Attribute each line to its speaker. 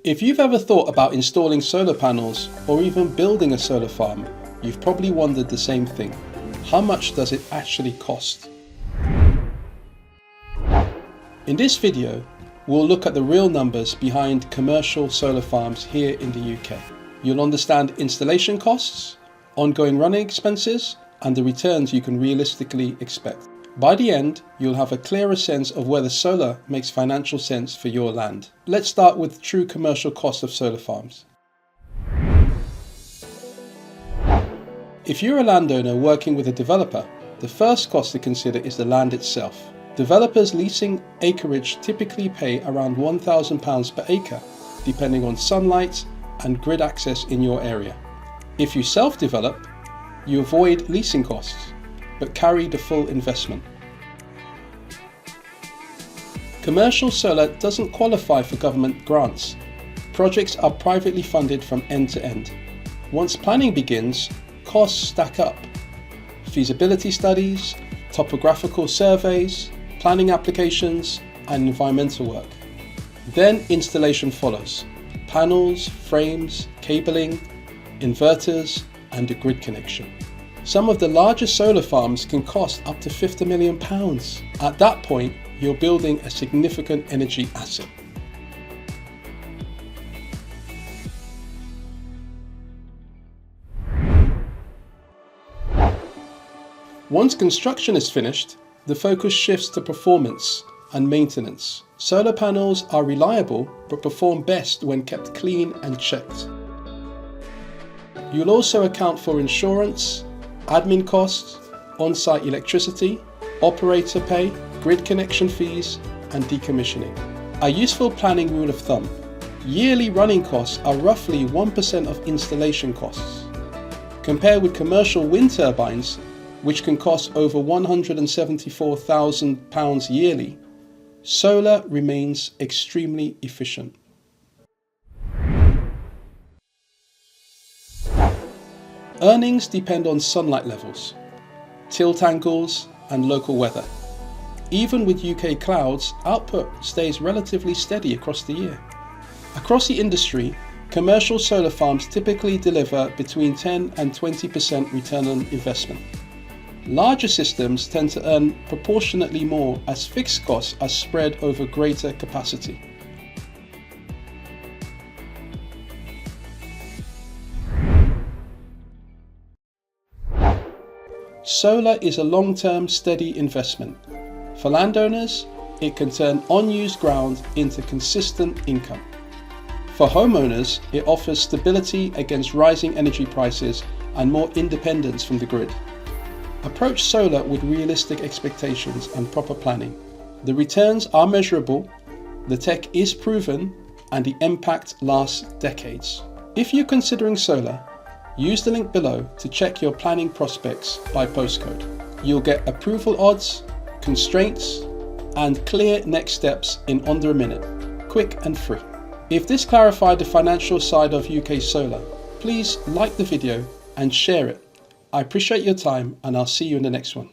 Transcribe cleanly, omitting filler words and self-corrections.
Speaker 1: If you've ever thought about installing solar panels or even building a solar farm, you've probably wondered the same thing. How much does it actually cost? In this video, we'll look at the real numbers behind commercial solar farms here in the UK. You'll understand installation costs, ongoing running expenses, and the returns you can realistically expect. By the end, you'll have a clearer sense of whether solar makes financial sense for your land. Let's start with true commercial cost of solar farms. If you're a landowner working with a developer, the first cost to consider is the land itself. Developers leasing acreage typically pay around £1,000 per acre, depending on sunlight and grid access in your area. If you self-develop, you avoid leasing costs, but carry the full investment. Commercial solar doesn't qualify for government grants. Projects are privately funded from end to end. Once planning begins, costs stack up. Feasibility studies, topographical surveys, planning applications, and environmental work. Then installation follows. Panels, frames, cabling, inverters, and a grid connection. Some of the largest solar farms can cost up to £50 million. At that point, you're building a significant energy asset. Once construction is finished, the focus shifts to performance and maintenance. Solar panels are reliable but perform best when kept clean and checked. You'll also account for insurance, admin costs, on-site electricity, operator pay, grid connection fees, and decommissioning. A useful planning rule of thumb: yearly running costs are roughly 1% of installation costs. Compared with commercial wind turbines, which can cost over £174,000 yearly, solar remains extremely efficient. Earnings depend on sunlight levels, tilt angles, and local weather. Even with UK clouds, output stays relatively steady across the year. Across the industry, commercial solar farms typically deliver between 10 and 20% return on investment. Larger systems tend to earn proportionately more as fixed costs are spread over greater capacity. Solar is a long-term, steady investment. For landowners, it can turn unused ground into consistent income. For homeowners, it offers stability against rising energy prices and more independence from the grid. Approach solar with realistic expectations and proper planning. The returns are measurable, the tech is proven, and the impact lasts decades. If you're considering solar, use the link below to check your planning prospects by postcode. You'll get approval odds, constraints, and clear next steps in under a minute, quick and free. If this clarified the financial side of UK solar, please like the video and share it. I appreciate your time, and I'll see you in the next one.